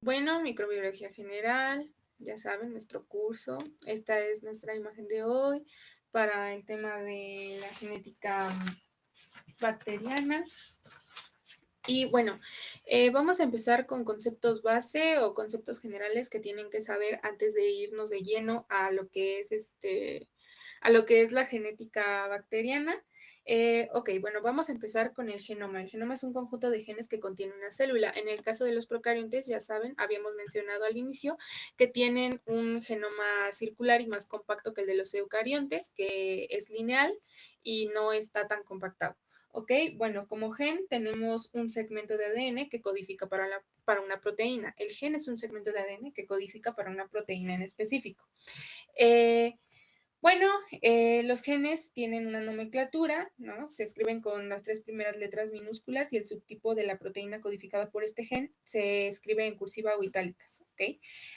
Bueno, microbiología general, ya saben, nuestro curso. Esta es nuestra imagen de hoy para el tema de la genética bacteriana. Y bueno, vamos a empezar con conceptos base o conceptos generales que tienen que saber antes de irnos de lleno a lo que es a lo que es la genética bacteriana. Ok, bueno, vamos a empezar con el genoma. El genoma es un conjunto de genes que contiene una célula. En el caso de los procariontes, ya saben, habíamos mencionado al inicio que tienen un genoma circular y más compacto que el de los eucariontes, que es lineal y no está tan compactado. Ok, bueno, como gen tenemos un segmento de ADN que codifica para una proteína. El gen es un segmento de ADN que codifica para una proteína en específico. Eh, los genes tienen una nomenclatura, ¿no? Se escriben con las tres primeras letras minúsculas y el subtipo de la proteína codificada por este gen se escribe en cursiva o itálicas, ¿ok?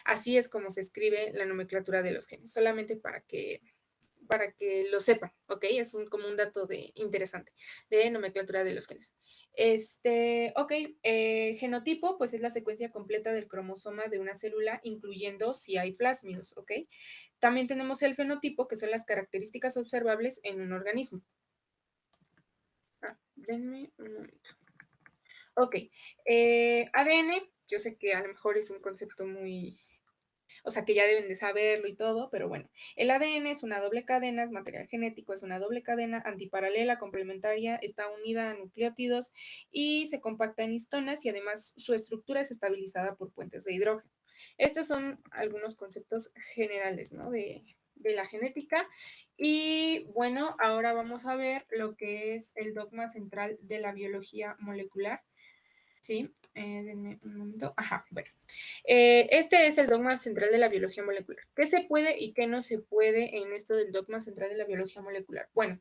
Así es como se escribe la nomenclatura de los genes, solamente para que lo sepan, ¿ok? Es como un dato interesante de nomenclatura de los genes. Genotipo, pues es la secuencia completa del cromosoma de una célula, incluyendo si hay plásmidos, ¿ok? También tenemos el fenotipo, que son las características observables en un organismo. Denme un momento. Ok, ADN, yo sé que a lo mejor es un concepto muy, o sea, que ya deben de saberlo y todo, pero bueno, el ADN es una doble cadena, es material genético, es una doble cadena antiparalela, complementaria, está unida a nucleótidos y se compacta en histonas y además su estructura es estabilizada por puentes de hidrógeno. Estos son algunos conceptos generales, ¿no? De la genética. Y bueno, ahora vamos a ver lo que es el dogma central de la biología molecular. Sí, denme un momento. Ajá, bueno. Este es el dogma central de la biología molecular. ¿Qué se puede y qué no se puede en esto del dogma central de la biología molecular? Bueno,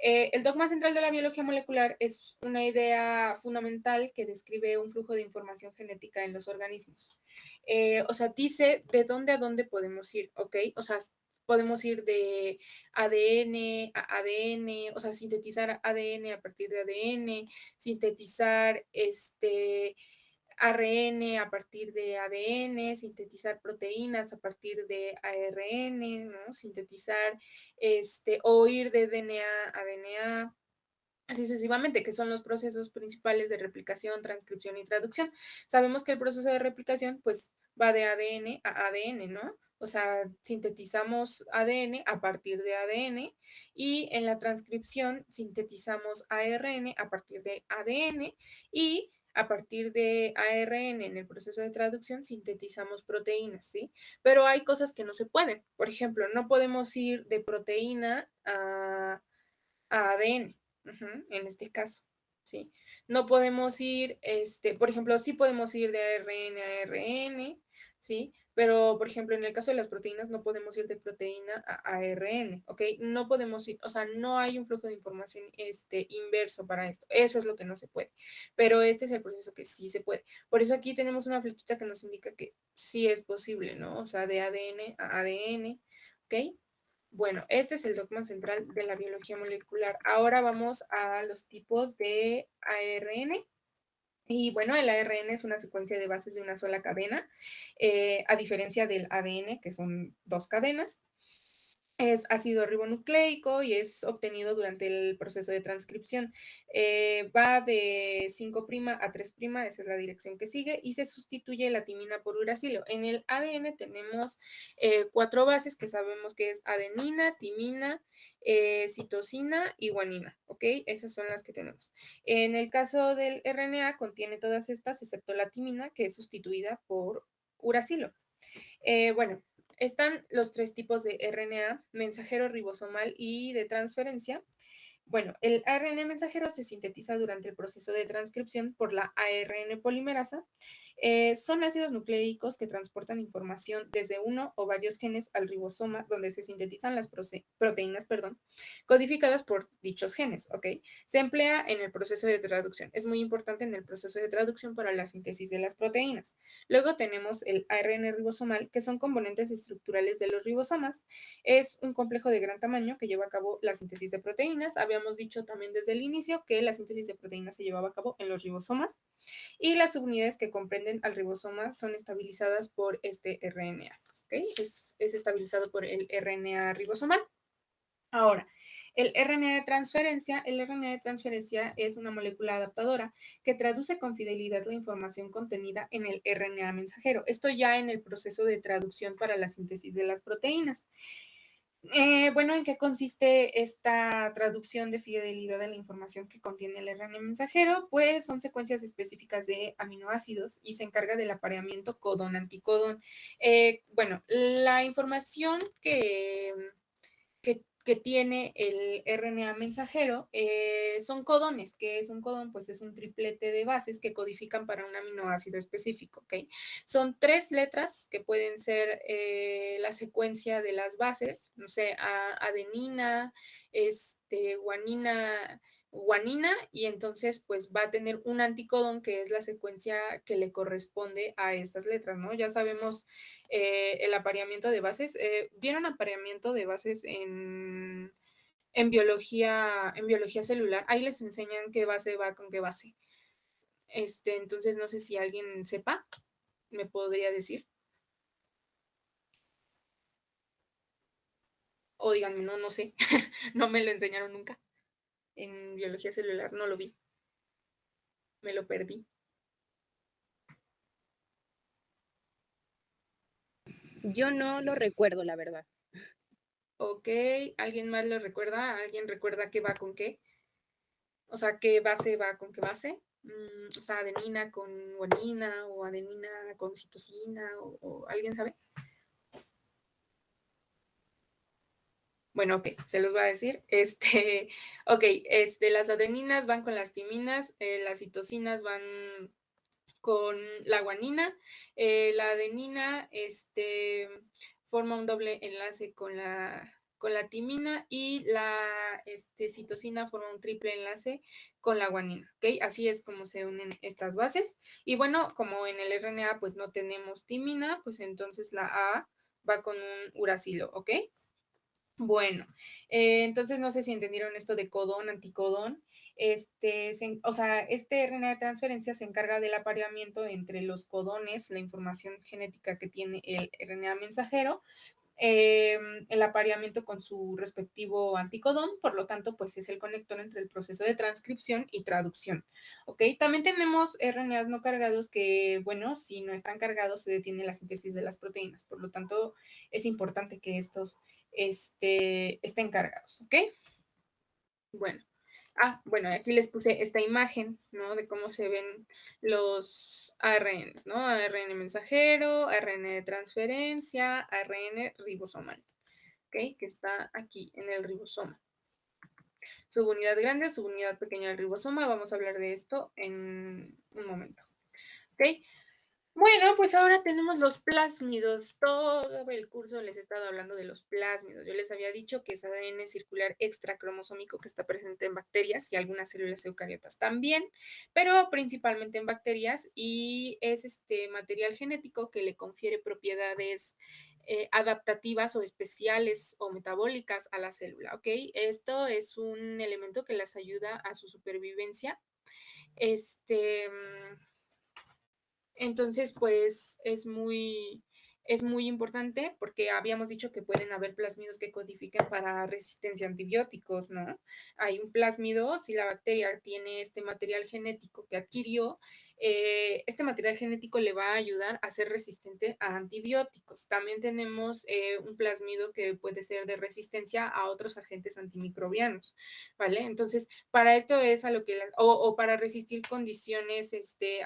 el dogma central de la biología molecular es una idea fundamental que describe un flujo de información genética en los organismos. O sea, dice de dónde a dónde podemos ir, ¿ok? O sea, podemos ir de ADN a ADN, o sea, sintetizar ADN a partir de ADN, sintetizar ARN a partir de ADN, sintetizar proteínas a partir de ARN, ¿no? Sintetizar, o ir de DNA a DNA, así sucesivamente, que son los procesos principales de replicación, transcripción y traducción. Sabemos que el proceso de replicación, pues, va de ADN a ADN, ¿no? O sea, sintetizamos ADN a partir de ADN y en la transcripción sintetizamos ARN a partir de ADN y a partir de ARN en el proceso de traducción sintetizamos proteínas, ¿sí? Pero hay cosas que no se pueden. Por ejemplo, no podemos ir de proteína a ADN, en este caso, ¿sí? No podemos ir, por ejemplo, sí podemos ir de ARN a ARN, ¿sí? Pero, por ejemplo, en el caso de las proteínas, no podemos ir de proteína a ARN, ¿ok? No podemos ir, o sea, no hay un flujo de información, inverso para esto. Eso es lo que no se puede. Pero este es el proceso que sí se puede. Por eso aquí tenemos una flechita que nos indica que sí es posible, ¿no? O sea, de ADN a ADN, ¿ok? Bueno, este es el dogma central de la biología molecular. Ahora vamos a los tipos de ARN. Y bueno, el ARN es una secuencia de bases de una sola cadena, a diferencia del ADN, que son dos cadenas. Es ácido ribonucleico y es obtenido durante el proceso de transcripción. Va de 5' a 3', esa es la dirección que sigue, y se sustituye la timina por uracilo. En el ADN tenemos 4 bases que sabemos que es adenina, timina, citosina y guanina, ¿ok? Esas son las que tenemos. En el caso del RNA contiene todas estas, excepto la timina, que es sustituida por uracilo. Bueno, están los 3 tipos de RNA, mensajero, ribosomal y de transferencia. Bueno, el ARN mensajero se sintetiza durante el proceso de transcripción por la ARN polimerasa. Son ácidos nucleicos que transportan información desde uno o varios genes al ribosoma, donde se sintetizan las proteínas, codificadas por dichos genes, ¿ok? Se emplea en el proceso de traducción. Es muy importante en el proceso de traducción para la síntesis de las proteínas. Luego tenemos el ARN ribosomal, que son componentes estructurales de los ribosomas. Es un complejo de gran tamaño que lleva a cabo la síntesis de proteínas. Habíamos habíamos dicho también desde el inicio que la síntesis de proteínas se llevaba a cabo en los ribosomas y las subunidades que comprenden al ribosoma son estabilizadas por este RNA. ¿Okay? Es estabilizado por el RNA ribosomal. Ahora, el RNA de transferencia es una molécula adaptadora que traduce con fidelidad la información contenida en el RNA mensajero. Esto ya en el proceso de traducción para la síntesis de las proteínas. Bueno, ¿en qué consiste esta traducción de fidelidad de la información que contiene el RNA mensajero? Pues son secuencias específicas de aminoácidos y se encarga del apareamiento codón-anticodón. Bueno, la información que tiene el RNA mensajero son codones. ¿Qué es un codón? Pues es un triplete de bases que codifican para un aminoácido específico. ¿Okay? Son 3 letras que pueden ser la secuencia de las bases, no sé, adenina, guanina, guanina, y entonces pues va a tener un anticodón que es la secuencia que le corresponde a estas letras, ¿no? Ya sabemos el apareamiento de bases. ¿Vieron apareamiento de bases en biología celular? Ahí les enseñan qué base va con qué base. Entonces no sé si alguien sepa, me podría decir. O díganme, no, no sé. No me lo enseñaron nunca. En biología celular no lo vi. Me lo perdí. Yo no lo recuerdo, la verdad. Ok, ¿alguien más lo recuerda? ¿Alguien recuerda qué va con qué? O sea, ¿qué base va con qué base? O sea, adenina con guanina o adenina con citosina o ¿alguien sabe? Bueno, ok, se los voy a decir. Ok, las adeninas van con las timinas, las citosinas van con la guanina, la adenina, forma un doble enlace con la timina y la citosina forma un triple enlace con la guanina, ¿ok? Así es como se unen estas bases. Y bueno, como en el RNA pues no tenemos timina, pues entonces la A va con un uracilo, ¿ok? Bueno, entonces no sé si entendieron esto de codón, anticodón. O sea, este RNA de transferencia se encarga del apareamiento entre los codones, la información genética que tiene el RNA mensajero, el apareamiento con su respectivo anticodón, por lo tanto, pues es el conector entre el proceso de transcripción y traducción. ¿Ok? También tenemos RNAs no cargados que, bueno, si no están cargados se detiene la síntesis de las proteínas, por lo tanto, es importante que estos estén cargados. ¿Ok? Bueno. Bueno, aquí les puse esta imagen, ¿no? De cómo se ven los ARNs, ¿no? ARN mensajero, ARN de transferencia, ARN ribosomal, ¿ok? Que está aquí en el ribosoma. Subunidad grande, subunidad pequeña del ribosoma. Vamos a hablar de esto en un momento, ¿ok? Bueno, pues ahora tenemos los plásmidos. Todo el curso les he estado hablando de los plásmidos. Yo les había dicho que es ADN circular extracromosómico que está presente en bacterias y algunas células eucariotas también, pero principalmente en bacterias, y es este material genético que le confiere propiedades adaptativas o especiales o metabólicas a la célula, ¿ok? Esto es un elemento que las ayuda a su supervivencia. Entonces, pues es muy importante porque habíamos dicho que pueden haber plásmidos que codifiquen para resistencia a antibióticos, ¿no? Hay un plásmido, si la bacteria tiene este material genético que adquirió, este material genético le va a ayudar a ser resistente a antibióticos. También tenemos un plásmido que puede ser de resistencia a otros agentes antimicrobianos, ¿vale? Entonces, para esto es a lo que, o para resistir condiciones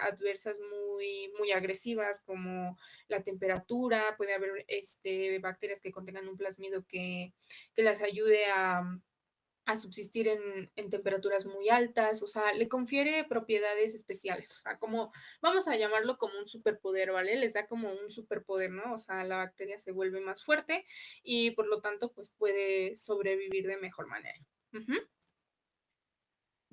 adversas muy agresivas como la temperatura, puede haber bacterias que contengan un plásmido que las ayude a subsistir en temperaturas muy altas, o sea, le confiere propiedades especiales, o sea, como, vamos a llamarlo como un superpoder, ¿vale? Les da como un superpoder, ¿no? O sea, la bacteria se vuelve más fuerte y por lo tanto, pues puede sobrevivir de mejor manera.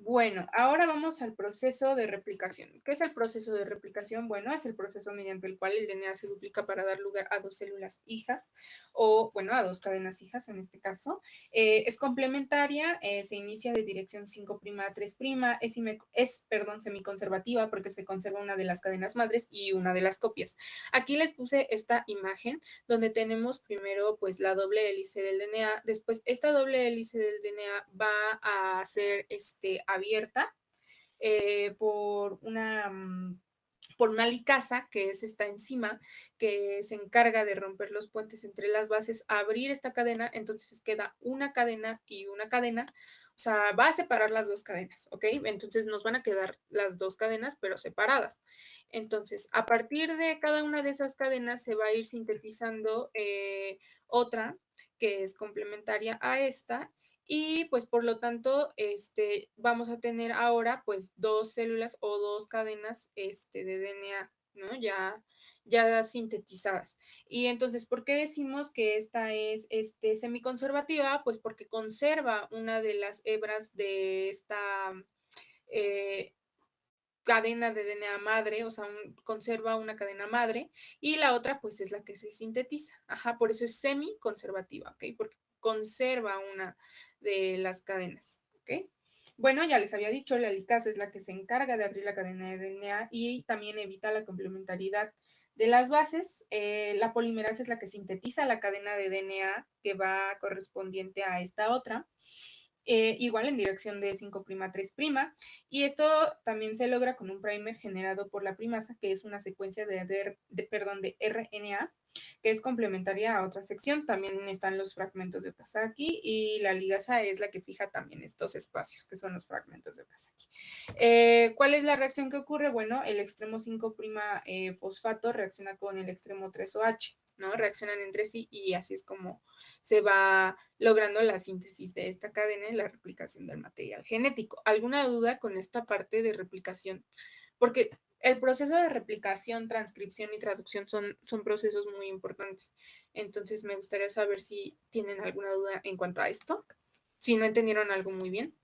Bueno, ahora vamos al proceso de replicación. ¿Qué es el proceso de replicación? Bueno, es el proceso mediante el cual el DNA se duplica para dar lugar a dos células hijas o, bueno, a dos cadenas hijas en este caso. Es complementaria, se inicia de dirección 5' a 3', perdón, semiconservativa porque se conserva una de las cadenas madres y una de las copias. Aquí les puse esta imagen donde tenemos primero pues la doble hélice del DNA, después esta doble hélice del DNA va a ser abierta por por una licasa, que es esta enzima, que se encarga de romper los puentes entre las bases, abrir esta cadena, entonces queda una cadena y una cadena, o sea, va a separar las dos cadenas, ¿ok? Entonces nos van a quedar las dos cadenas, pero separadas. Entonces, a partir de cada una de esas cadenas se va a ir sintetizando otra que es complementaria a esta y pues por lo tanto, vamos a tener ahora pues dos células o dos cadenas de DNA, ¿no? Ya sintetizadas. Y entonces, ¿por qué decimos que esta es semiconservativa? Pues porque conserva una de las hebras de esta eh, cadena de DNA madre, o sea, conserva una cadena madre, y la otra pues es la que se sintetiza. Ajá, por eso es semiconservativa, ¿ok? Porque conserva una de las cadenas, ¿ok? Bueno, ya les había dicho, la licasa es la que se encarga de abrir la cadena de DNA y también evita la complementariedad de las bases. La polimerasa es la que sintetiza la cadena de DNA que va correspondiente a esta otra. Igual en dirección de 5' a 3', y esto también se logra con un primer generado por la primasa, que es una secuencia de RNA, que es complementaria a otra sección. También están los fragmentos de Okazaki y la ligasa es la que fija también estos espacios, que son los fragmentos de Okazaki. ¿Cuál es la reacción que ocurre? Bueno, el extremo 5' fosfato reacciona con el extremo 3OH, ¿no? Reaccionan entre sí y así es como se va logrando la síntesis de esta cadena y la replicación del material genético. ¿Alguna duda con esta parte de replicación? Porque el proceso de replicación, transcripción y traducción son procesos muy importantes. Entonces, me gustaría saber si tienen alguna duda en cuanto a esto, si no entendieron algo muy bien.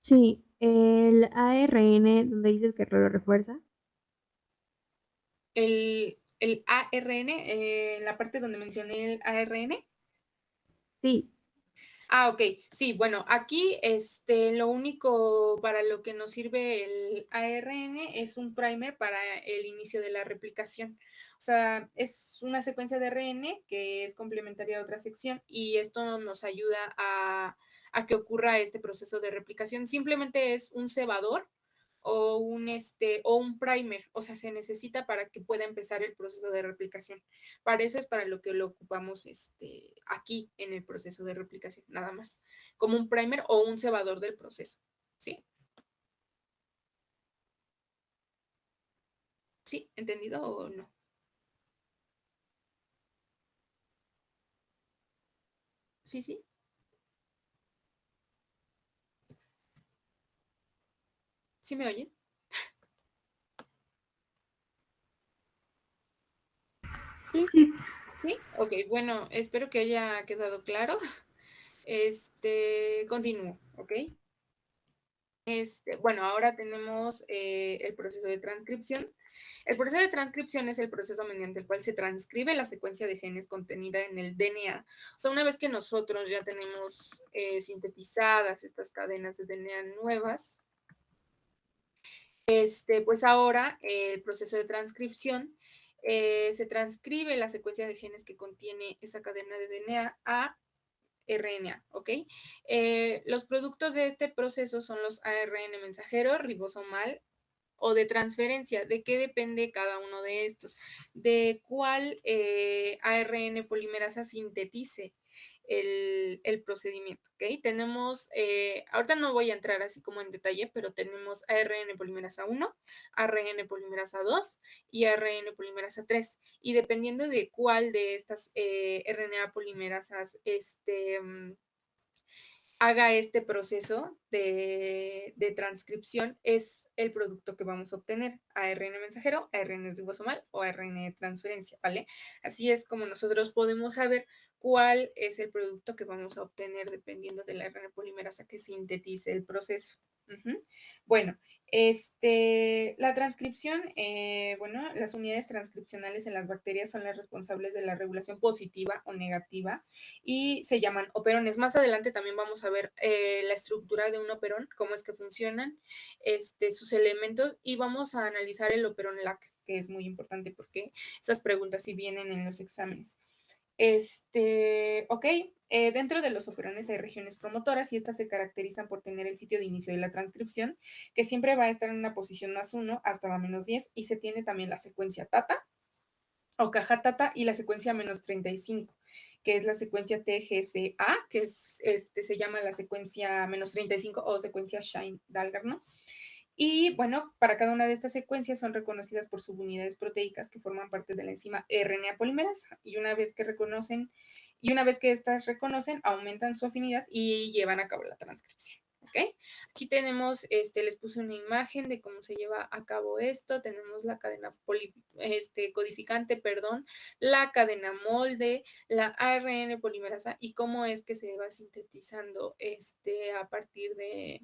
Sí, el ARN, donde dices que lo refuerza. El ARN, la parte donde mencioné el ARN. Sí, Ah, ok. Sí, bueno, aquí lo único para lo que nos sirve el ARN es un primer para el inicio de la replicación. O sea, es una secuencia de ARN que es complementaria a otra sección y esto nos ayuda a que ocurra este proceso de replicación. Simplemente es un cebador o un primer, o sea, se necesita para que pueda empezar el proceso de replicación. Para eso es para lo que lo ocupamos aquí en el proceso de replicación, nada más, como un primer o un cebador del proceso, ¿sí? ¿Sí? ¿Entendido o no? Sí, sí. ¿Sí me oyen? Sí, sí. Sí. Ok, bueno, espero que haya quedado claro. Continúo, ¿ok? Bueno, ahora tenemos el proceso de transcripción. El proceso de transcripción es el proceso mediante el cual se transcribe la secuencia de genes contenida en el DNA. O sea, una vez que nosotros ya tenemos sintetizadas estas cadenas de DNA nuevas, pues ahora el proceso de transcripción se transcribe la secuencia de genes que contiene esa cadena de DNA a RNA, ¿ok? Los productos de este proceso son los ARN mensajero, ribosomal o de transferencia. ¿De qué depende cada uno de estos? De cuál ARN polimerasa sintetice el procedimiento, ¿ok? Tenemos, ahorita no voy a entrar así como en detalle, pero tenemos ARN polimerasa 1, ARN polimerasa 2 y ARN polimerasa 3. Y dependiendo de cuál de estas RNA polimerasas haga este proceso de transcripción, es el producto que vamos a obtener, ARN mensajero, ARN ribosomal o ARN de transferencia, ¿vale? Así es como nosotros podemos saber cuál es el producto que vamos a obtener dependiendo de la ARN polimerasa que sintetice el proceso. Ujú. Bueno, la transcripción, bueno, las unidades transcripcionales en las bacterias son las responsables de la regulación positiva o negativa y se llaman operones. Más adelante también vamos a ver la estructura de un operón, cómo es que funcionan, sus elementos y vamos a analizar el operón LAC, que es muy importante porque esas preguntas sí vienen en los exámenes. Ok, dentro de los operones hay regiones promotoras y estas se caracterizan por tener el sitio de inicio de la transcripción, que siempre va a estar en una posición +1 hasta la -10, y se tiene también la secuencia tata o caja tata y la secuencia -35, que es la secuencia TGCA, que es, se llama la secuencia -35 o secuencia Shine-Dalgar, ¿no? Y bueno, para cada una de estas secuencias son reconocidas por subunidades proteicas que forman parte de la enzima RNA polimerasa. Y una vez que estas reconocen, aumentan su afinidad y llevan a cabo la transcripción. ¿Ok? Aquí tenemos, les puse una imagen de cómo se lleva a cabo esto. Tenemos la cadena codificante, perdón, la cadena molde, la ARN polimerasa y cómo es que se va sintetizando a partir de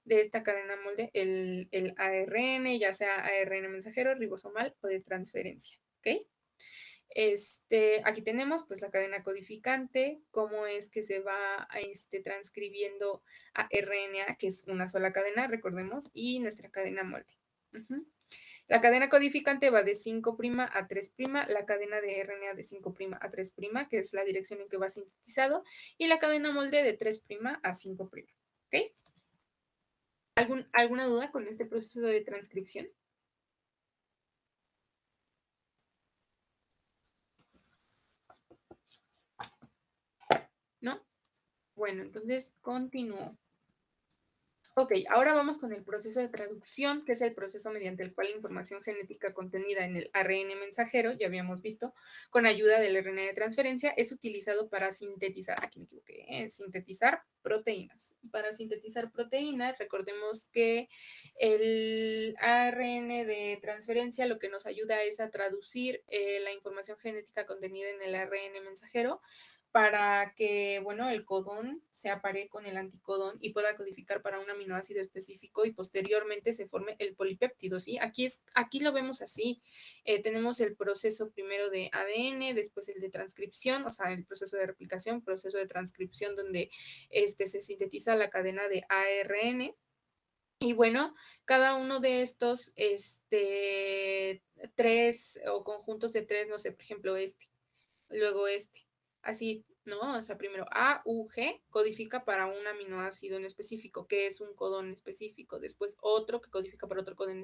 esta cadena molde el ARN, ya sea ARN mensajero, ribosomal o de transferencia. ¿Ok? Aquí tenemos pues la cadena codificante, cómo es que se va transcribiendo a RNA, que es una sola cadena, recordemos, y nuestra cadena molde. La cadena codificante va de 5' a 3', la cadena de RNA de 5' a 3', que es la dirección en que va sintetizado, y la cadena molde de 3' a 5'. ¿Ok? ¿Alguna duda con este proceso de transcripción? ¿No? Bueno, entonces continúo. Ok, ahora vamos con el proceso de traducción, que es el proceso mediante el cual la información genética contenida en el ARN mensajero, ya habíamos visto, con ayuda del RNA de transferencia, es utilizado para sintetizar, aquí me equivoqué, sintetizar proteínas. Para sintetizar proteínas, recordemos que el ARN de transferencia lo que nos ayuda es a traducir la información genética contenida en el ARN mensajero para que, bueno, el codón se apare con el anticodón y pueda codificar para un aminoácido específico y posteriormente se forme el polipéptido, ¿sí? Aquí lo vemos así. Tenemos el proceso primero de ADN, después el de transcripción, o sea, el proceso de replicación, proceso de transcripción donde se sintetiza la cadena de ARN. Y bueno, cada uno de estos, tres o conjuntos de tres, no sé, por ejemplo, luego así, ¿no? O sea, primero A, U, G codifica para un aminoácido en específico, que es un codón específico, después otro que codifica para otro codón,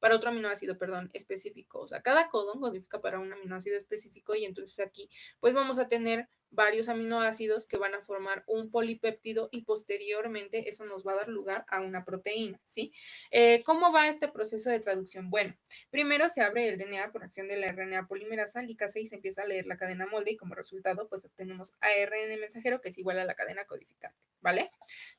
para otro aminoácido, perdón, específico. O sea, cada codón codifica para un aminoácido específico y entonces aquí, pues vamos a tener varios aminoácidos que van a formar un polipéptido y posteriormente eso nos va a dar lugar a una proteína, ¿sí? ¿Cómo va este proceso de traducción? Bueno, primero se abre el DNA por acción de la RNA polimerasa, licasa y se empieza a leer la cadena molde y como resultado pues obtenemos ARN mensajero que es igual a la cadena codificante, ¿vale?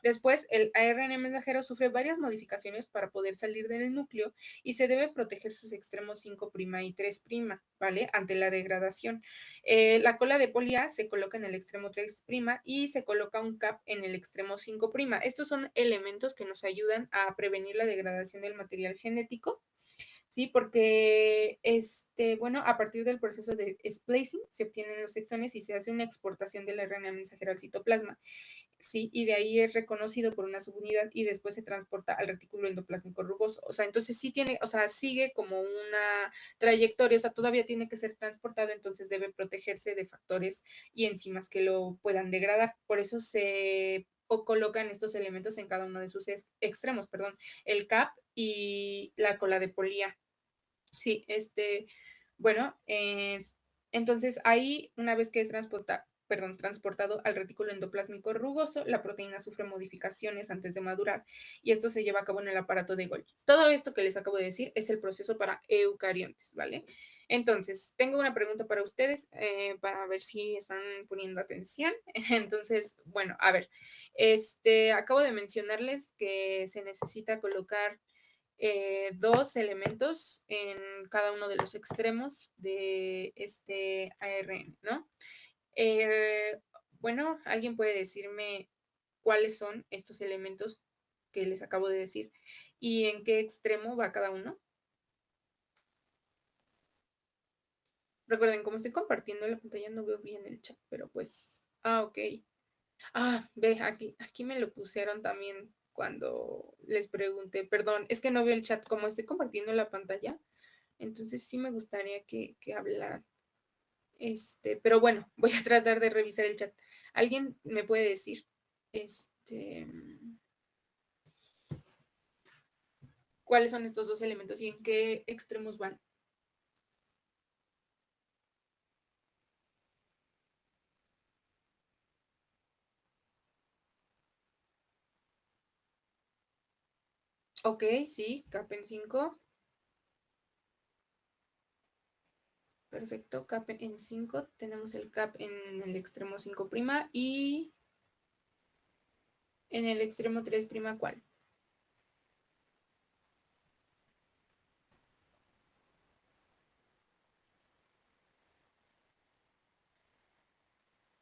Después el ARN mensajero sufre varias modificaciones para poder salir del núcleo y se debe proteger sus extremos 5' y 3', ¿vale? Ante la degradación. La cola de polía se coloca en el extremo 3' y se coloca un cap en el extremo 5'. Estos son elementos que nos ayudan a prevenir la degradación del material genético. Sí, porque bueno, a partir del proceso de splicing se obtienen los exones y se hace una exportación del RNA mensajero al citoplasma. Sí, y de ahí es reconocido por una subunidad y después se transporta al retículo endoplásmico rugoso. O sea, entonces sí tiene, o sea, sigue como una trayectoria, o sea, todavía tiene que ser transportado, entonces debe protegerse de factores y enzimas que lo puedan degradar. Por eso se colocan estos elementos en cada uno de sus extremos, perdón, el CAP y la cola de polía. Sí, bueno, entonces ahí, una vez que es transportado al retículo endoplásmico rugoso, la proteína sufre modificaciones antes de madurar y esto se lleva a cabo en el aparato de Golgi. Todo esto que les acabo de decir es el proceso para eucariontes, ¿vale? Entonces, tengo una pregunta para ustedes para ver si están poniendo atención. Entonces, bueno, a ver, acabo de mencionarles que se necesita colocar dos elementos en cada uno de los extremos de este ARN, ¿no? Bueno, ¿alguien puede decirme cuáles son estos elementos que les acabo de decir y en qué extremo va cada uno. Recuerden, como estoy compartiendo la pantalla, no veo bien el chat, pero pues, ok. Ve, aquí me lo pusieron también cuando les pregunté, perdón, es que no veo el chat, como estoy compartiendo la pantalla, entonces sí me gustaría que hablaran. Pero bueno, voy a tratar de revisar el chat. ¿Alguien me puede decir, cuáles son estos dos elementos y en qué extremos van? Ok, sí, CAP en 5. Perfecto, CAP en 5. Tenemos el CAP en el extremo 5' y en el extremo 3', ¿cuál?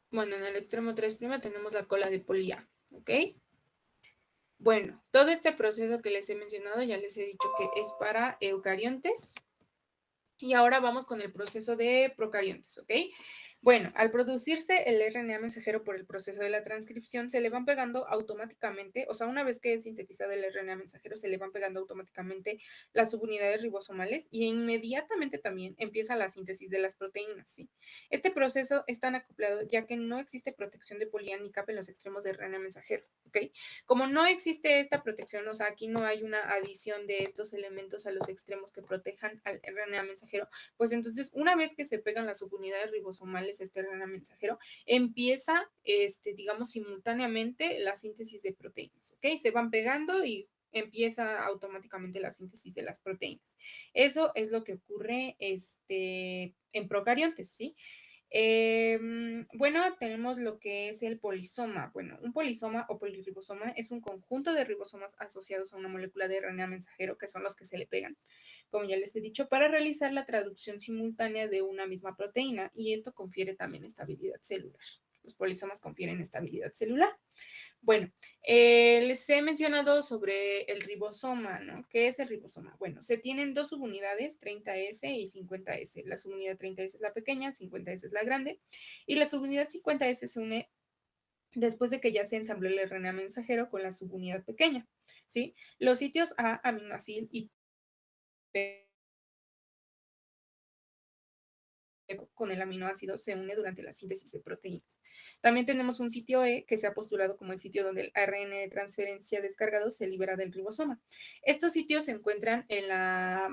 Bueno, en el extremo 3' tenemos la cola de polía, ¿ok? Bueno, todo este proceso que les he mencionado ya les he dicho que es para eucariontes. Y ahora vamos con el proceso de procariontes, ¿ok? Bueno, al producirse el RNA mensajero por el proceso de la transcripción, se le van pegando automáticamente, o sea, una vez que es sintetizado el RNA mensajero, se le van pegando automáticamente las subunidades ribosomales y inmediatamente también empieza la síntesis de las proteínas, ¿sí? Este proceso es tan acoplado ya que no existe protección de polía ni capa en los extremos del RNA mensajero, ¿ok? Como no existe esta protección, o sea, aquí no hay una adición de estos elementos a los extremos que protejan al RNA mensajero, pues entonces una vez que se pegan las subunidades ribosomales este RNA mensajero, empieza, digamos, simultáneamente la síntesis de proteínas, ¿ok? Se van pegando y empieza automáticamente la síntesis de las proteínas. Eso es lo que ocurre en procariontes, ¿sí? Bueno, tenemos lo que es el polisoma. Bueno, un polisoma o polirribosoma es un conjunto de ribosomas asociados a una molécula de RNA mensajero, que son los que se le pegan, como ya les he dicho, para realizar la traducción simultánea de una misma proteína, y esto confiere también estabilidad celular. Los polisomas confieren estabilidad celular. Bueno, les he mencionado sobre el ribosoma, ¿no? ¿Qué es el ribosoma? Bueno, se tienen dos subunidades, 30S y 50S. La subunidad 30S es la pequeña, 50S es la grande, y la subunidad 50S se une después de que ya se ensambló el RNA mensajero con la subunidad pequeña, ¿sí? Los sitios A, aminoácido y P con el aminoácido se une durante la síntesis de proteínas. También tenemos un sitio E que se ha postulado como el sitio donde el ARN de transferencia descargado se libera del ribosoma. Estos sitios se encuentran en la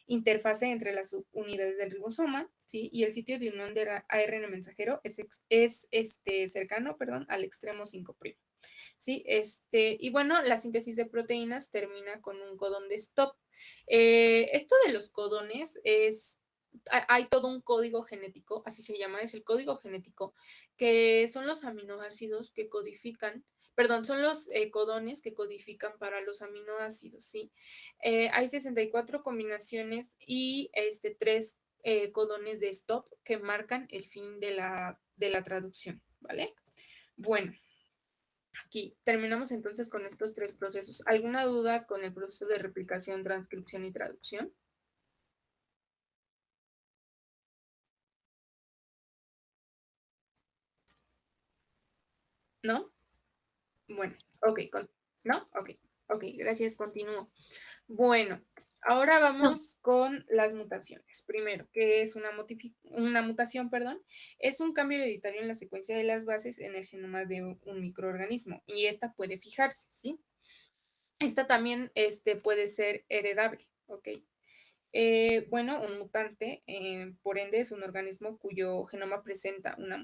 interfase entre las subunidades del ribosoma, ¿sí? Y el sitio de unión del ARN mensajero es cercano, al extremo 5'. ¿Sí? Y bueno, la síntesis de proteínas termina con un codón de stop. Esto de los codones hay todo un código genético, así se llama, es el código genético, que son los aminoácidos que codifican, perdón, son los codones que codifican para los aminoácidos, ¿sí? Hay 64 combinaciones y 3 codones de stop que marcan el fin de la traducción, ¿vale? Bueno, aquí terminamos entonces con estos 3 procesos. ¿Alguna duda con el proceso de replicación, transcripción y traducción? ¿No? Bueno, ok, ¿no? Ok, gracias, continúo. Bueno, ahora No, vamos con las mutaciones. Primero, ¿qué es una mutación? Es un cambio hereditario en la secuencia de las bases en el genoma de un microorganismo y esta puede fijarse, ¿sí? Esta también puede ser heredable, ¿ok? Bueno, un mutante, por ende, es un organismo cuyo genoma presenta una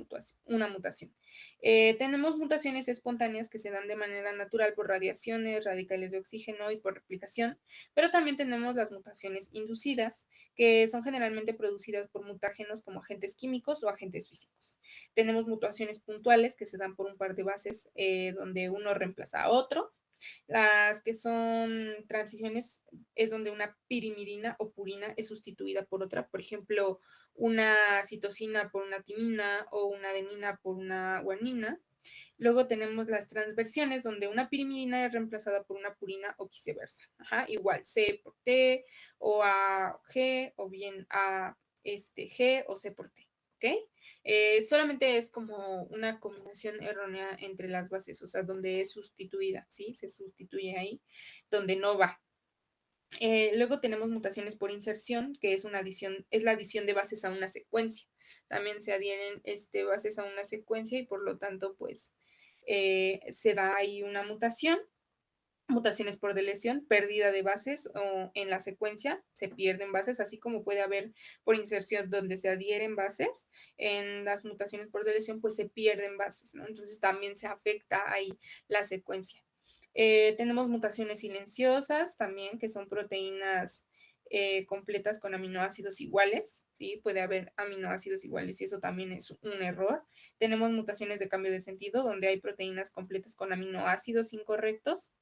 mutación. Tenemos mutaciones espontáneas que se dan de manera natural por radiaciones, radicales de oxígeno y por replicación, pero también tenemos las mutaciones inducidas, que son generalmente producidas por mutágenos como agentes químicos o agentes físicos. Tenemos mutaciones puntuales que se dan por un par de bases donde uno reemplaza a otro. Las que son transiciones es donde una pirimidina o purina es sustituida por otra, por ejemplo, una citosina por una timina o una adenina por una guanina. Luego tenemos las transversiones, donde una pirimidina es reemplazada por una purina o viceversa. Ajá, igual C por T o A G o bien A G o C por T. ¿Ok? Solamente es como una combinación errónea entre las bases, o sea, donde es sustituida, ¿sí? Se sustituye ahí, donde no va. Luego tenemos mutaciones por inserción, que es una adición, es la adición de bases a una secuencia. También se adhieren bases a una secuencia y por lo tanto, pues, se da ahí una mutación. Mutaciones por deleción, pérdida de bases o en la secuencia, se pierden bases, así como puede haber por inserción donde se adhieren bases, en las mutaciones por deleción, pues se pierden bases, ¿no? Entonces también se afecta ahí la secuencia. Tenemos mutaciones silenciosas también, que son proteínas completas con aminoácidos iguales, ¿sí? Puede haber aminoácidos iguales y eso también es un error. Tenemos mutaciones de cambio de sentido, donde hay proteínas completas con aminoácidos incorrectos.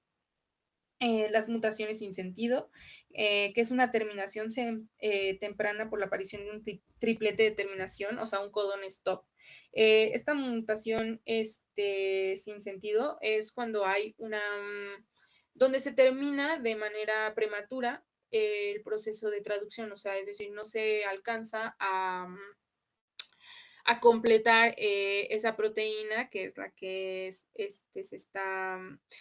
Las mutaciones sin sentido, que es una terminación temprana por la aparición de un triplete de terminación, o sea, un codón stop. Esta mutación sin sentido es cuando hay donde se termina de manera prematura el proceso de traducción, o sea, es decir, no se alcanza a completar esa proteína, que es la que se está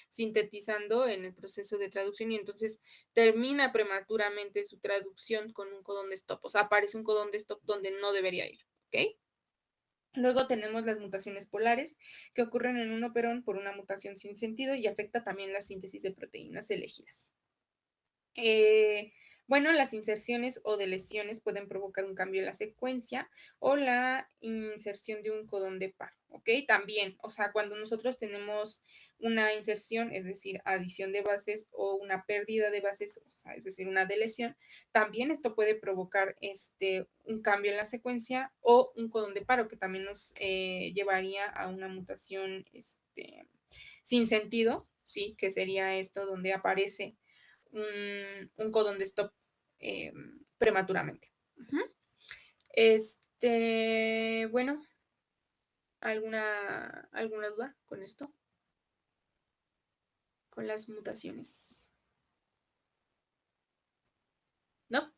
sintetizando en el proceso de traducción y entonces termina prematuramente su traducción con un codón de stop, o sea, aparece un codón de stop donde no debería ir, ¿ok? Luego tenemos las mutaciones polares que ocurren en un operón por una mutación sin sentido y afecta también la síntesis de proteínas elegidas. Bueno, las inserciones o deleciones pueden provocar un cambio en la secuencia o la inserción de un codón de par, ¿ok? También, o sea, cuando nosotros tenemos una inserción, es decir, adición de bases o una pérdida de bases, o sea, es decir, una deleción, también esto puede provocar un cambio en la secuencia o un codón de paro que también nos llevaría a una mutación sin sentido, ¿sí? Que sería esto donde aparece un codón de stop prematuramente. Bueno, ¿alguna duda con esto? Con las mutaciones. ¿No?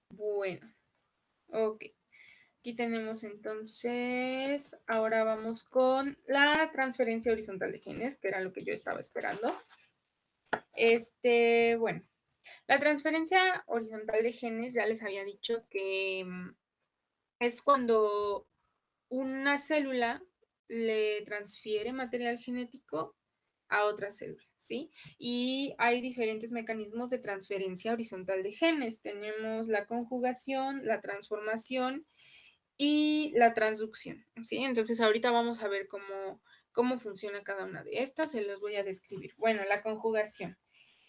Bueno, ok. Aquí tenemos entonces, ahora vamos con la transferencia horizontal de genes, que era lo que yo estaba esperando. Bueno, la transferencia horizontal de genes, ya les había dicho que es cuando una célula le transfiere material genético a otra célula, ¿sí? Y hay diferentes mecanismos de transferencia horizontal de genes. Tenemos la conjugación, la transformación y la transducción, ¿sí? Entonces ahorita vamos a ver cómo funciona cada una de estas, se los voy a describir. Bueno, la conjugación.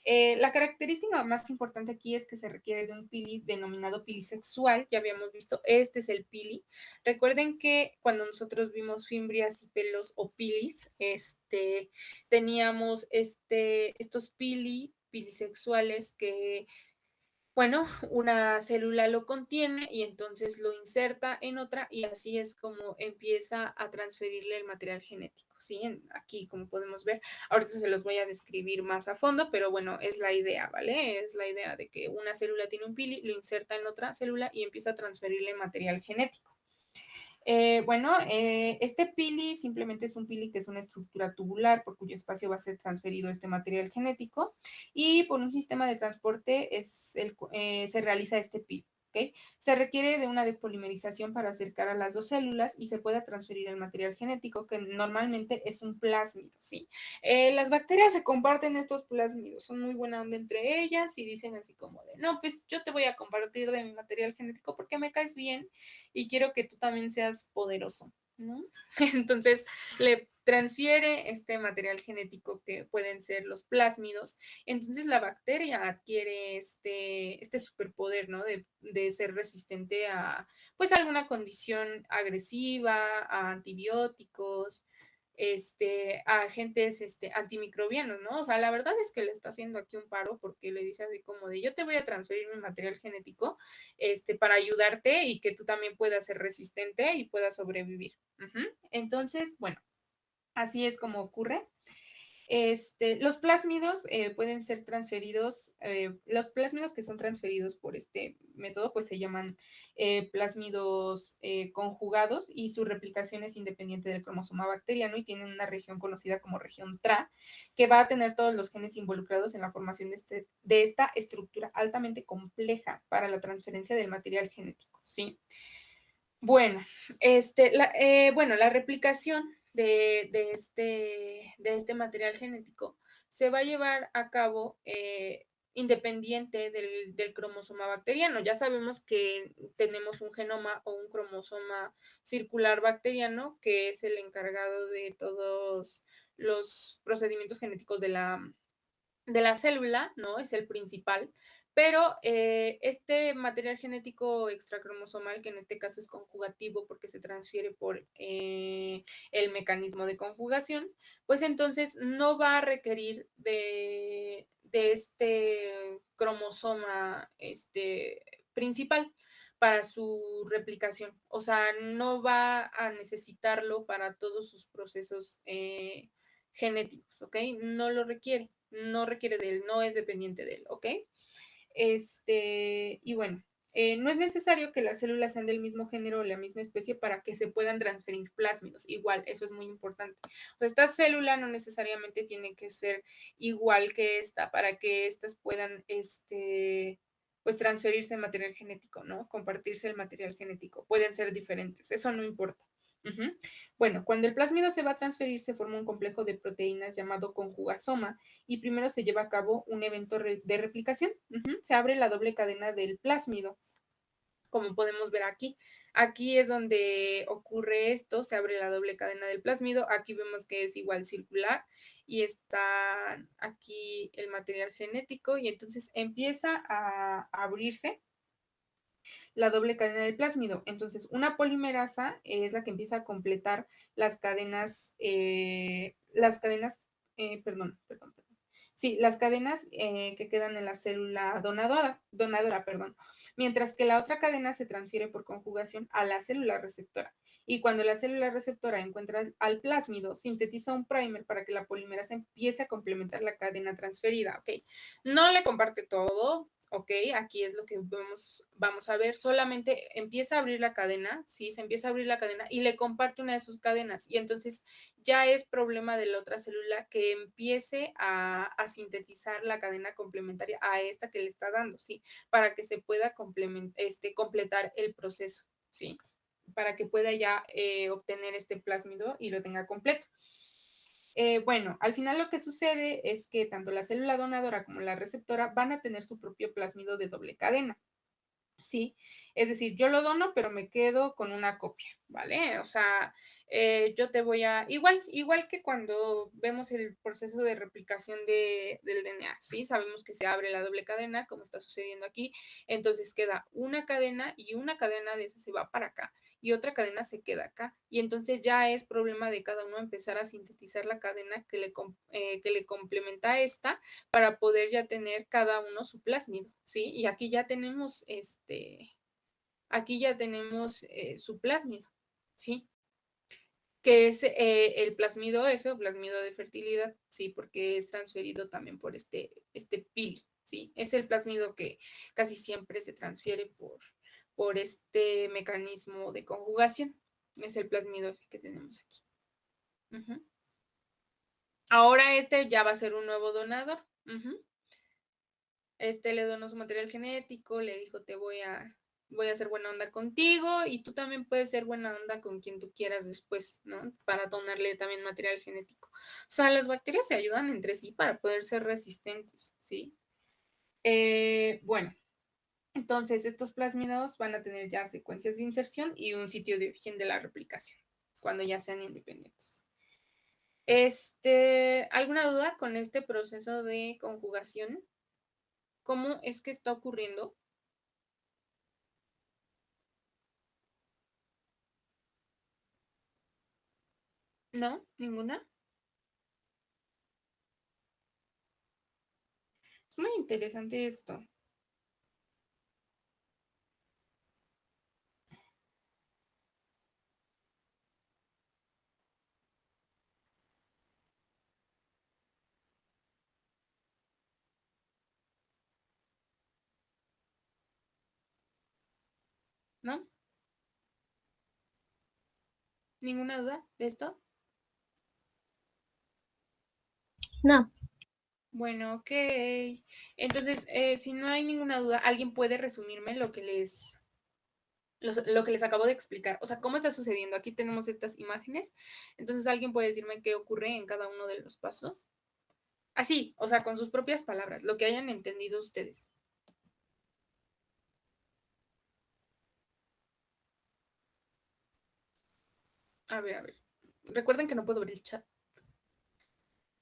La característica más importante aquí es que se requiere de un pili denominado pili sexual. Ya habíamos visto, este es el pili. Recuerden que cuando nosotros vimos fimbrias y pelos o pilis, teníamos estos pilisexuales que bueno, una célula lo contiene y entonces lo inserta en otra y así es como empieza a transferirle el material genético, ¿sí? Aquí, como podemos ver, ahorita se los voy a describir más a fondo, pero bueno, es la idea, ¿vale? Es la idea de que una célula tiene un pili, lo inserta en otra célula y empieza a transferirle material genético. Este pili simplemente es un pili que es una estructura tubular por cuyo espacio va a ser transferido este material genético y por un sistema de transporte se realiza este pili. ¿Okay? Se requiere de una despolimerización para acercar a las dos células y se pueda transferir el material genético que normalmente es un plásmido, ¿sí? Las bacterias se comparten estos plásmidos, son muy buena onda entre ellas y dicen así como de, no, pues yo te voy a compartir de mi material genético porque me caes bien y quiero que tú también seas poderoso, ¿no? Entonces le transfiere este material genético que pueden ser los plásmidos, entonces la bacteria adquiere este superpoder, ¿no? De ser resistente a, pues, alguna condición agresiva, a antibióticos, a agentes antimicrobianos, ¿no? O sea, la verdad es que le está haciendo aquí un paro porque le dice así como de yo te voy a transferir mi material genético para ayudarte y que tú también puedas ser resistente y puedas sobrevivir. Entonces, bueno, así es como ocurre. Los plásmidos pueden ser transferidos, los plásmidos que son transferidos por este método, pues se llaman plásmidos conjugados y su replicación es independiente del cromosoma bacteriano y tienen una región conocida como región TRA, que va a tener todos los genes involucrados en la formación de esta estructura altamente compleja para la transferencia del material genético, ¿sí? Bueno, la replicación de este material genético se va a llevar a cabo independiente del cromosoma bacteriano. Ya sabemos que tenemos un genoma o un cromosoma circular bacteriano que es el encargado de todos los procedimientos genéticos de la célula, ¿no? Es el principal, pero este material genético extracromosomal, que en este caso es conjugativo porque se transfiere por el mecanismo de conjugación, pues entonces no va a requerir de este cromosoma principal para su replicación. O sea, no va a necesitarlo para todos sus procesos genéticos, ¿ok? No lo requiere, no requiere de él, no es dependiente de él, ¿ok? Y bueno, no es necesario que las células sean del mismo género o la misma especie para que se puedan transferir plásmidos. Igual, eso es muy importante. O sea, esta célula no necesariamente tiene que ser igual que esta para que éstas puedan, pues transferirse el material genético, ¿no? Compartirse el material genético. Pueden ser diferentes, eso no importa. Bueno, cuando el plásmido se va a transferir, se forma un complejo de proteínas llamado conjugasoma y primero se lleva a cabo un evento de replicación. Se abre la doble cadena del plásmido, como podemos ver aquí. Aquí es donde ocurre esto, se abre la doble cadena del plásmido. Aquí vemos que es igual circular y está aquí el material genético y entonces empieza a abrirse la doble cadena del plásmido. Entonces, una polimerasa es la que empieza a completar las cadenas que quedan en la célula donadora, perdón, mientras que la otra cadena se transfiere por conjugación a la célula receptora. Y cuando la célula receptora encuentra al plásmido, sintetiza un primer para que la polimerasa empiece a complementar la cadena transferida, ¿ok? No le comparte todo, ¿ok? Aquí es lo que vamos a ver. Solamente empieza a abrir la cadena, ¿sí? Se empieza a abrir la cadena y le comparte una de sus cadenas. Y entonces ya es problema de la otra célula que empiece a sintetizar la cadena complementaria a esta que le está dando, ¿sí? Para que se pueda completar el proceso, ¿sí? Para que pueda ya obtener este plásmido y lo tenga completo. Bueno, al final lo que sucede es que tanto la célula donadora como la receptora van a tener su propio plásmido de doble cadena, ¿sí? Es decir, yo lo dono, pero me quedo con una copia, ¿vale? O sea, yo te voy a, igual que cuando vemos el proceso de replicación del DNA, ¿sí? Sabemos que se abre la doble cadena, como está sucediendo aquí, entonces queda una cadena y una cadena de esa se va para acá y otra cadena se queda acá. Y entonces ya es problema de cada uno empezar a sintetizar la cadena que le complementa a esta para poder ya tener cada uno su plásmido, ¿sí? Y aquí ya tenemos su plásmido, ¿sí? Que es el plásmido F o plásmido de fertilidad, ¿sí? Porque es transferido también por este pili, ¿sí? Es el plásmido que casi siempre se transfiere por este mecanismo de conjugación. Es el plásmido F que tenemos aquí. Ahora ya va a ser un nuevo donador. Le donó su material genético, le dijo, voy a hacer buena onda contigo y tú también puedes ser buena onda con quien tú quieras después, ¿no? Para donarle también material genético. O sea, las bacterias se ayudan entre sí para poder ser resistentes, ¿sí? Bueno, entonces estos plásmidos van a tener ya secuencias de inserción y un sitio de origen de la replicación, cuando ya sean independientes. ¿Alguna duda con este proceso de conjugación? ¿Cómo es que está ocurriendo? ¿No? ¿Ninguna? Es muy interesante esto. ¿No? ¿Ninguna duda de esto? No. Bueno, ok. Entonces, si no hay ninguna duda, ¿alguien puede resumirme lo que les acabo de explicar? O sea, ¿cómo está sucediendo? Aquí tenemos estas imágenes. Entonces, ¿alguien puede decirme qué ocurre en cada uno de los pasos? Así, o sea, con sus propias palabras, lo que hayan entendido ustedes. A ver, a ver. Recuerden que no puedo ver el chat.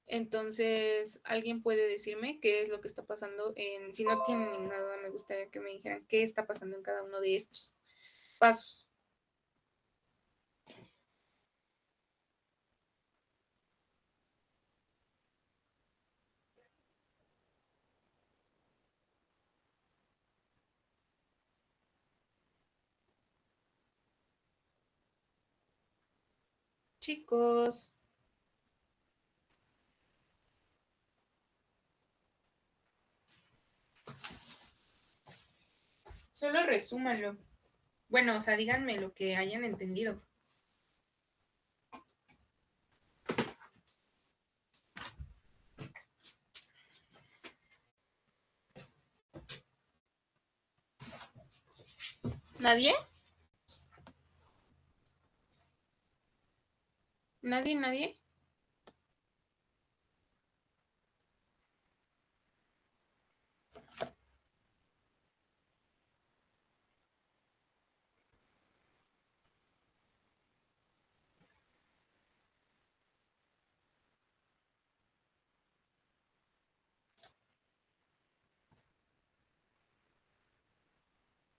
Entonces, ¿alguien puede decirme qué es lo que está pasando en... Si no tienen ninguna duda, me gustaría que me dijeran qué está pasando en cada uno de estos pasos. Chicos, solo resúmanlo. Bueno, o sea, díganme lo que hayan entendido. ¿Nadie? ¿Nadie? ¿Nadie?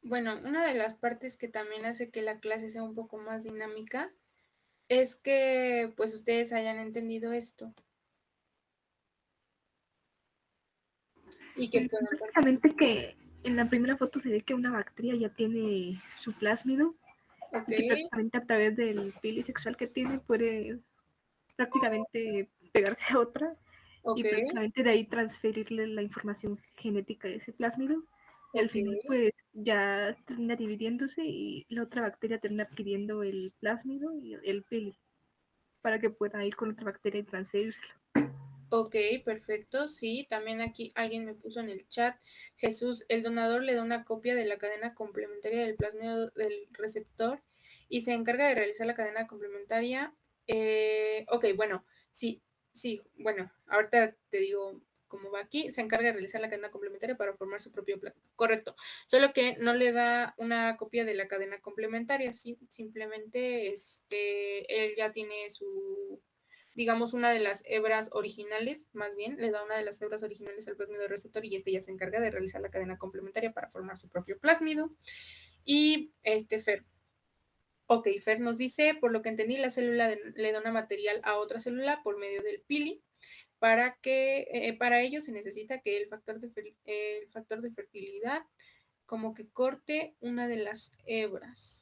Bueno, una de las partes que también hace que la clase sea un poco más dinámica es que pues ustedes hayan entendido esto y que puedan participar. Básicamente que en la primera foto se ve que una bacteria ya tiene su plásmido Ok, y que prácticamente a través del pili sexual que tiene puede prácticamente pegarse a otra y ok, prácticamente de ahí transferirle la información genética de ese plásmido y al ok, final pues ya termina dividiéndose y la otra bacteria termina adquiriendo el plásmido y el pili para que pueda ir con otra bacteria y transferírselo. ok, perfecto. Sí, también aquí alguien me puso en el chat, Jesús, el donador le da una copia de la cadena complementaria del plasmido del receptor y se encarga de realizar la cadena complementaria. Ok, bueno, sí, sí, bueno, ahorita te digo cómo va aquí, se encarga de realizar la cadena complementaria para formar su propio plasma. Correcto, solo que no le da una copia de la cadena complementaria, sí, simplemente él ya tiene su digamos, una de las hebras originales, más bien, le da una de las hebras originales al plásmido receptor y este ya se encarga de realizar la cadena complementaria para formar su propio plásmido. Y Fer. Ok, Fer nos dice, por lo que entendí, la célula le da una material a otra célula por medio del pili. Para ello se necesita que el factor de fertilidad como que corte una de las hebras.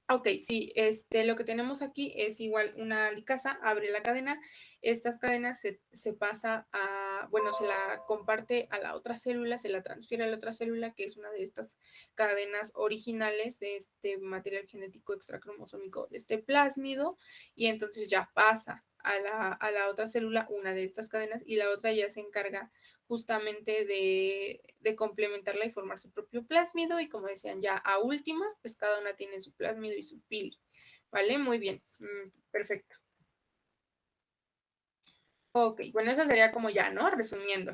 Ok, sí, lo que tenemos aquí es igual una licasa, abre la cadena, estas cadenas se pasa a, bueno, se la comparte a la otra célula, se la transfiere a la otra célula, que es una de estas cadenas originales de este material genético extracromosómico, de este plásmido, y entonces ya pasa a la otra célula una de estas cadenas y la otra ya se encarga justamente de complementarla y formar su propio plásmido y como decían ya a últimas, pues cada una tiene su plásmido y su pili, ¿vale? Muy bien, perfecto. Ok, bueno, eso sería como ya, ¿no? Resumiendo.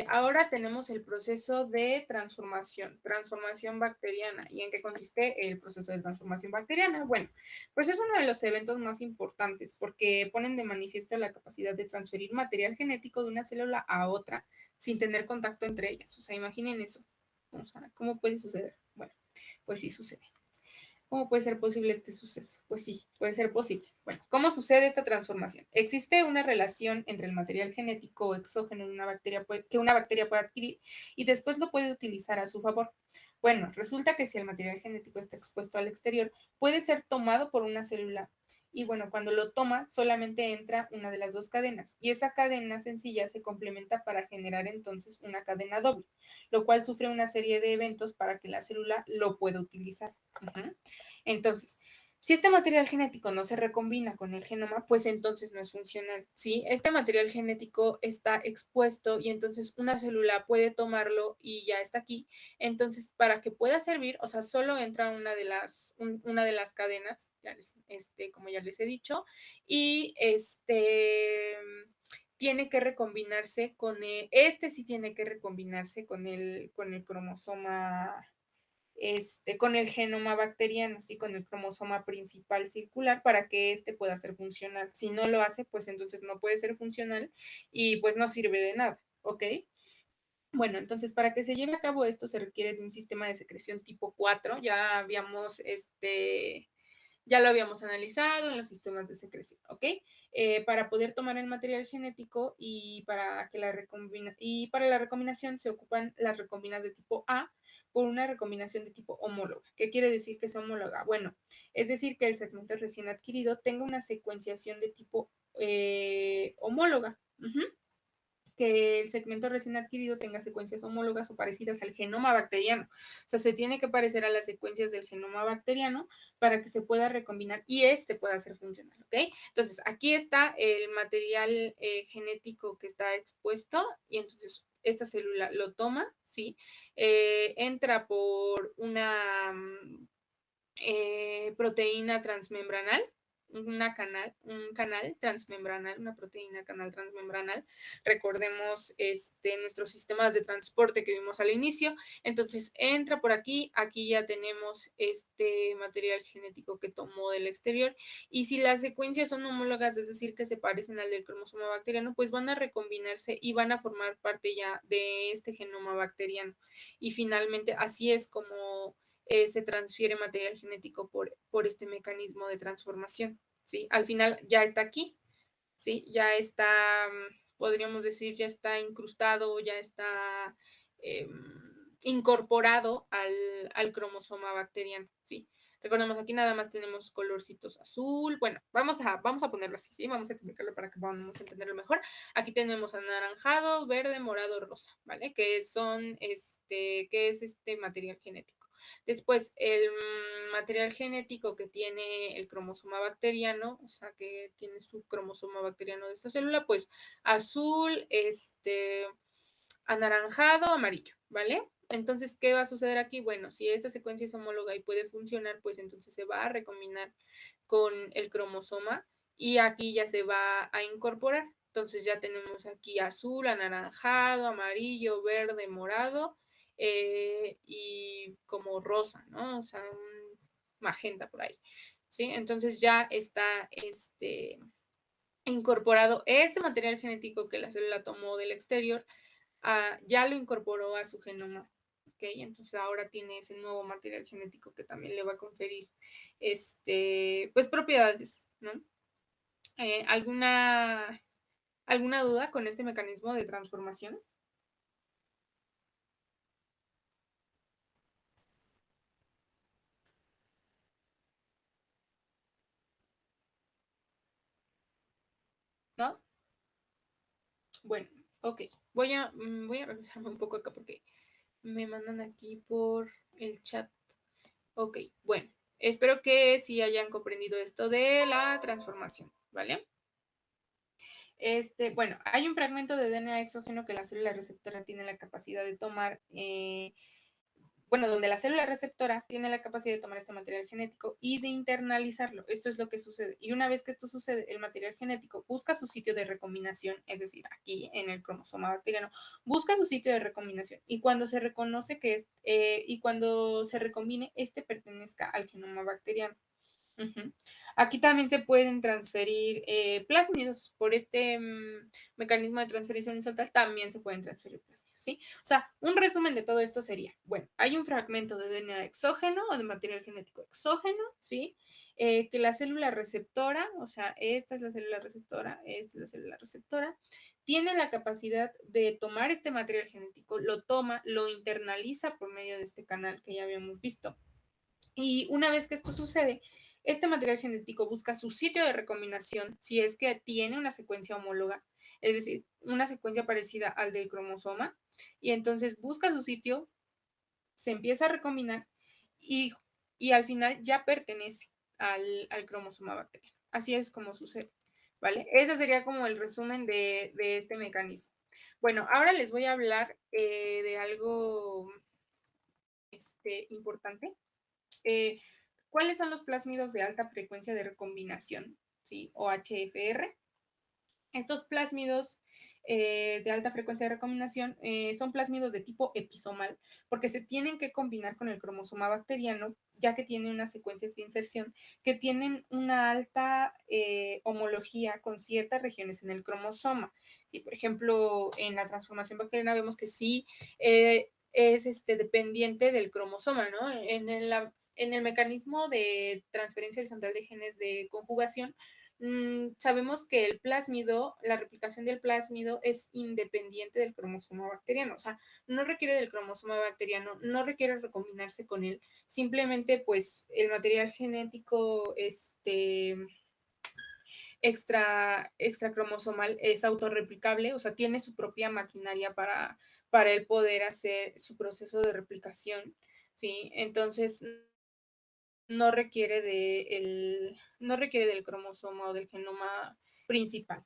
Ahora tenemos el proceso de transformación bacteriana. ¿Y en qué consiste el proceso de transformación bacteriana? Bueno, pues es uno de los eventos más importantes porque ponen de manifiesto la capacidad de transferir material genético de una célula a otra sin tener contacto entre ellas. O sea, imaginen eso. ¿Cómo puede suceder? Bueno, pues sí sucede. ¿Cómo puede ser posible este suceso? Pues sí, puede ser posible. Bueno, ¿cómo sucede esta transformación? Existe una relación entre el material genético exógeno de una bacteria que una bacteria puede adquirir y después lo puede utilizar a su favor. Bueno, resulta que si el material genético está expuesto al exterior, puede ser tomado por una célula y bueno, cuando lo toma solamente entra una de las dos cadenas y esa cadena sencilla se complementa para generar entonces una cadena doble, lo cual sufre una serie de eventos para que la célula lo pueda utilizar. Entonces, si este material genético no se recombina con el genoma, pues entonces no es funcional, ¿sí? Este material genético está expuesto y entonces una célula puede tomarlo y ya está aquí. Entonces, para que pueda servir, o sea, solo entra una de las cadenas, como ya les he dicho, y tiene que recombinarse sí tiene que recombinarse con el cromosoma con el genoma bacteriano, ¿sí? Con el cromosoma principal circular para que pueda ser funcional. Si no lo hace, pues entonces no puede ser funcional y pues no sirve de nada, ¿ok? Bueno, entonces para que se lleve a cabo esto se requiere de un sistema de secreción tipo 4. Ya lo habíamos analizado en los sistemas de secreción, ¿ok? Para poder tomar el material genético y para la recombinación se ocupan las recombinas de tipo A por una recombinación de tipo homóloga. ¿Qué quiere decir que sea homóloga? Bueno, es decir que el segmento recién adquirido tenga una secuenciación de tipo homóloga. Que el segmento recién adquirido tenga secuencias homólogas o parecidas al genoma bacteriano. O sea, se tiene que parecer a las secuencias del genoma bacteriano para que se pueda recombinar y pueda ser funcional, ¿ok? Entonces, aquí está el material genético que está expuesto y entonces esta célula lo toma, ¿sí? Entra por una proteína transmembranal, un canal transmembranal, una proteína canal transmembranal. Recordemos nuestros sistemas de transporte que vimos al inicio. Entonces entra por aquí, aquí ya tenemos este material genético que tomó del exterior y si las secuencias son homólogas, es decir, que se parecen al del cromosoma bacteriano, pues van a recombinarse y van a formar parte ya de este genoma bacteriano. Y finalmente así es como se transfiere material genético por este mecanismo de transformación, ¿sí? Al final ya está aquí, ¿sí? Ya está, podríamos decir, ya está incrustado, ya está incorporado al cromosoma bacteriano, ¿sí? Recordemos, aquí nada más tenemos colorcitos azul. Bueno, vamos a ponerlo así, ¿sí? Vamos a explicarlo para que podamos entenderlo mejor. Aquí tenemos anaranjado, verde, morado, rosa, ¿vale? Que es este material genético. Después, el material genético que tiene el cromosoma bacteriano, o sea, que tiene su cromosoma bacteriano de esta célula, pues azul, anaranjado, amarillo, ¿vale? Entonces, ¿qué va a suceder aquí? Bueno, si esta secuencia es homóloga y puede funcionar, pues entonces se va a recombinar con el cromosoma y aquí ya se va a incorporar. Entonces ya tenemos aquí azul, anaranjado, amarillo, verde, morado y como rosa, ¿no? O sea, un magenta por ahí, ¿sí? Entonces ya está incorporado este material genético que la célula tomó del exterior, ya lo incorporó a su genoma. ¿Ok? Entonces ahora tiene ese nuevo material genético que también le va a conferir pues propiedades, ¿no? ¿Alguna duda con este mecanismo de transformación? ¿No? Bueno, ok. Voy a regresarme un poco acá porque me mandan aquí por el chat. Ok, bueno, espero que sí hayan comprendido esto de la transformación, ¿vale? Bueno, hay un fragmento de DNA exógeno que la célula receptora tiene la capacidad de tomar, donde la célula receptora tiene la capacidad de tomar este material genético y de internalizarlo. Esto es lo que sucede. Y una vez que esto sucede, el material genético busca su sitio de recombinación, es decir, aquí en el cromosoma bacteriano, busca su sitio de recombinación. Y cuando se reconoce y cuando se recombine, pertenezca al genoma bacteriano. Ujú. Aquí también se pueden transferir plásmidos. Por este mecanismo de transferencia horizontal también se pueden transferir plásmidos, ¿sí? O sea, un resumen de todo esto sería, bueno, hay un fragmento de DNA exógeno o de material genético exógeno, ¿sí? Que la célula receptora, o sea, esta es la célula receptora, esta es la célula receptora, tiene la capacidad de tomar este material genético, lo toma, lo internaliza por medio de este canal que ya habíamos visto. Y una vez que esto sucede, este material genético busca su sitio de recombinación si es que tiene una secuencia homóloga, es decir, una secuencia parecida al del cromosoma, y entonces busca su sitio, se empieza a recombinar y, y al final ya pertenece al cromosoma bacteriano. Así es como sucede, ¿vale? Ese sería como el resumen de este mecanismo. Bueno, ahora les voy a hablar de algo importante. Eh, ¿Cuáles son los plásmidos de alta frecuencia de recombinación? ¿Sí? O HFR. Estos plásmidos de alta frecuencia de recombinación son plásmidos de tipo episomal porque se tienen que combinar con el cromosoma bacteriano ya que tienen unas secuencias de inserción que tienen una alta homología con ciertas regiones en el cromosoma. ¿Sí? Por ejemplo, en la transformación bacteriana vemos que sí es dependiente del cromosoma, ¿no? En el mecanismo de transferencia horizontal de genes de conjugación, sabemos que el plásmido, la replicación del plásmido es independiente del cromosoma bacteriano, o sea, no requiere del cromosoma bacteriano, no requiere recombinarse con él, simplemente pues el material genético extra cromosomal es autorreplicable, o sea, tiene su propia maquinaria para el poder hacer su proceso de replicación, ¿sí? Entonces, no requiere del cromosoma o del genoma principal.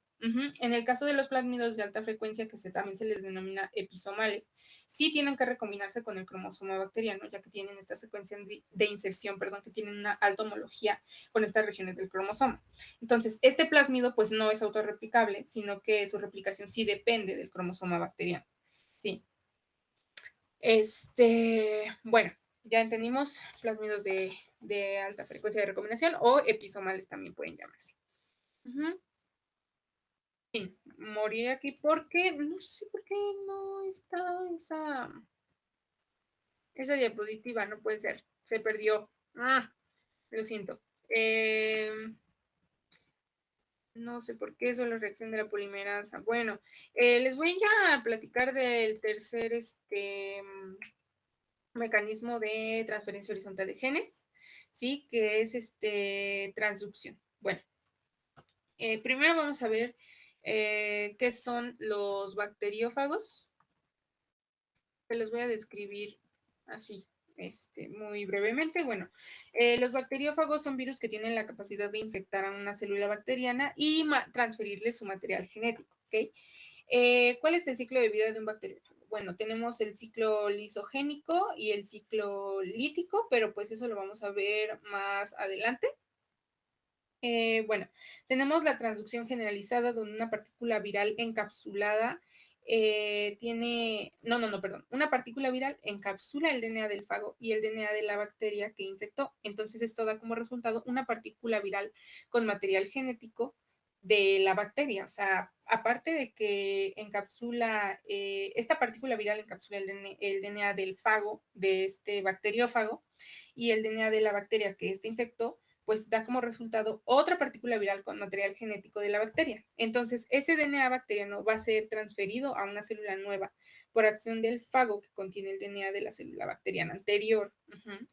En el caso de los plásmidos de alta frecuencia, que también se les denomina episomales, sí tienen que recombinarse con el cromosoma bacteriano, ya que tienen esta secuencia de inserción, perdón, que tienen una alta homología con estas regiones del cromosoma. Entonces, este plásmido pues no es autorreplicable, sino que su replicación sí depende del cromosoma bacteriano. Sí. Bueno, ya entendimos plásmidos de alta frecuencia de recombinación o episomales también pueden llamarse. Fin, morí aquí porque no sé por qué no está esa diapositiva, no puede ser, se perdió. Lo siento. No sé por qué, solo reacción de la polimerasa. Bueno, les voy ya a platicar del tercer mecanismo de transferencia horizontal de genes, ¿sí? Que es transducción. Bueno, primero vamos a ver qué son los bacteriófagos. Se los voy a describir así, muy brevemente. Bueno, los bacteriófagos son virus que tienen la capacidad de infectar a una célula bacteriana y transferirle su material genético, ¿ok? ¿Cuál es el ciclo de vida de un bacteriófago? Bueno, tenemos el ciclo lisogénico y el ciclo lítico, pero pues eso lo vamos a ver más adelante. Bueno, tenemos la transducción generalizada donde una partícula viral encapsulada perdón, una partícula viral encapsula el DNA del fago y el DNA de la bacteria que infectó. Entonces esto da como resultado una partícula viral con material genético de la bacteria. O sea, aparte de que encapsula, esta partícula viral encapsula el DNA del fago, de este bacteriófago, y el DNA de la bacteria que infectó, pues da como resultado otra partícula viral con material genético de la bacteria. Entonces, ese DNA bacteriano va a ser transferido a una célula nueva por acción del fago que contiene el DNA de la célula bacteriana anterior.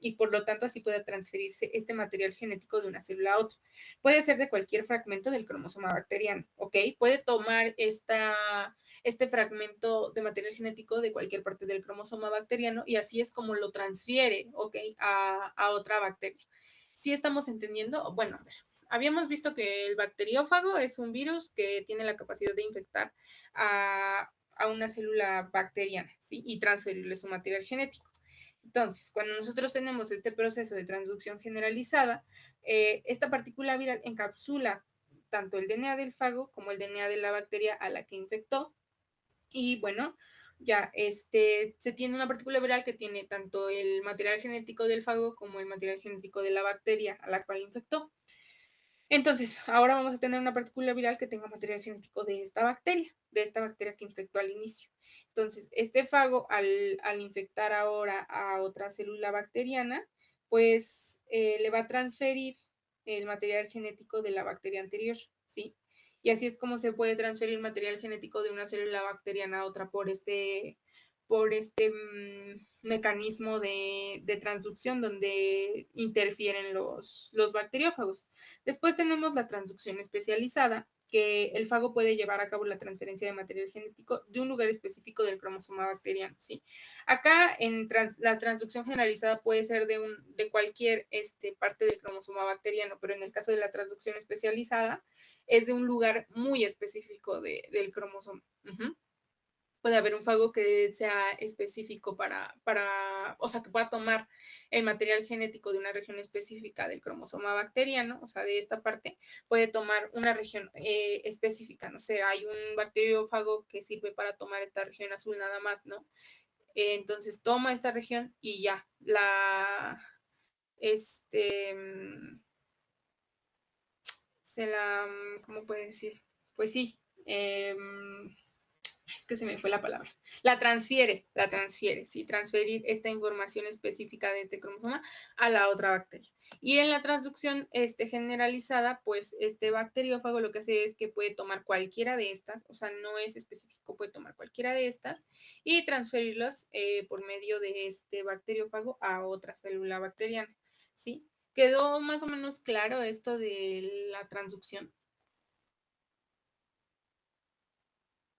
Y por lo tanto, así puede transferirse este material genético de una célula a otra. Puede ser de cualquier fragmento del cromosoma bacteriano, ¿ok? Puede tomar este fragmento de material genético de cualquier parte del cromosoma bacteriano y así es como lo transfiere, ¿ok? A otra bacteria. ¿Sí estamos entendiendo? Bueno, a ver, habíamos visto que el bacteriófago es un virus que tiene la capacidad de infectar a una célula bacteriana, ¿sí? Y transferirle su material genético. Entonces, cuando nosotros tenemos este proceso de transducción generalizada, esta partícula viral encapsula tanto el DNA del fago como el DNA de la bacteria a la que infectó. Y bueno, ya se tiene una partícula viral que tiene tanto el material genético del fago como el material genético de la bacteria a la cual infectó. Entonces, ahora vamos a tener una partícula viral que tenga material genético de esta bacteria que infectó al inicio. Entonces, este fago, al infectar ahora a otra célula bacteriana, pues le va a transferir el material genético de la bacteria anterior, ¿sí? Y así es como se puede transferir material genético de una célula bacteriana a otra por este mecanismo de transducción donde interfieren los bacteriófagos. Después tenemos la transducción especializada, que el fago puede llevar a cabo la transferencia de material genético de un lugar específico del cromosoma bacteriano, ¿sí? Acá la transducción generalizada puede ser de cualquier parte del cromosoma bacteriano, pero en el caso de la transducción especializada es de un lugar muy específico del cromosoma. Puede haber un fago que sea específico o sea, que pueda tomar el material genético de una región específica del cromosoma bacteriano, o sea, de esta parte, puede tomar una región específica, no sé, hay un bacteriófago que sirve para tomar esta región azul nada más, ¿no? Entonces toma esta región y ya, ¿cómo puede decir? Pues sí, es que se me fue la palabra, la transfiere, sí, transferir esta información específica de este cromosoma a la otra bacteria. Y en la transducción generalizada, pues este bacteriófago lo que hace es que puede tomar cualquiera de estas, o sea, no es específico, puede tomar cualquiera de estas y transferirlas por medio de este bacteriófago a otra célula bacteriana, ¿sí? ¿Quedó más o menos claro esto de la transducción?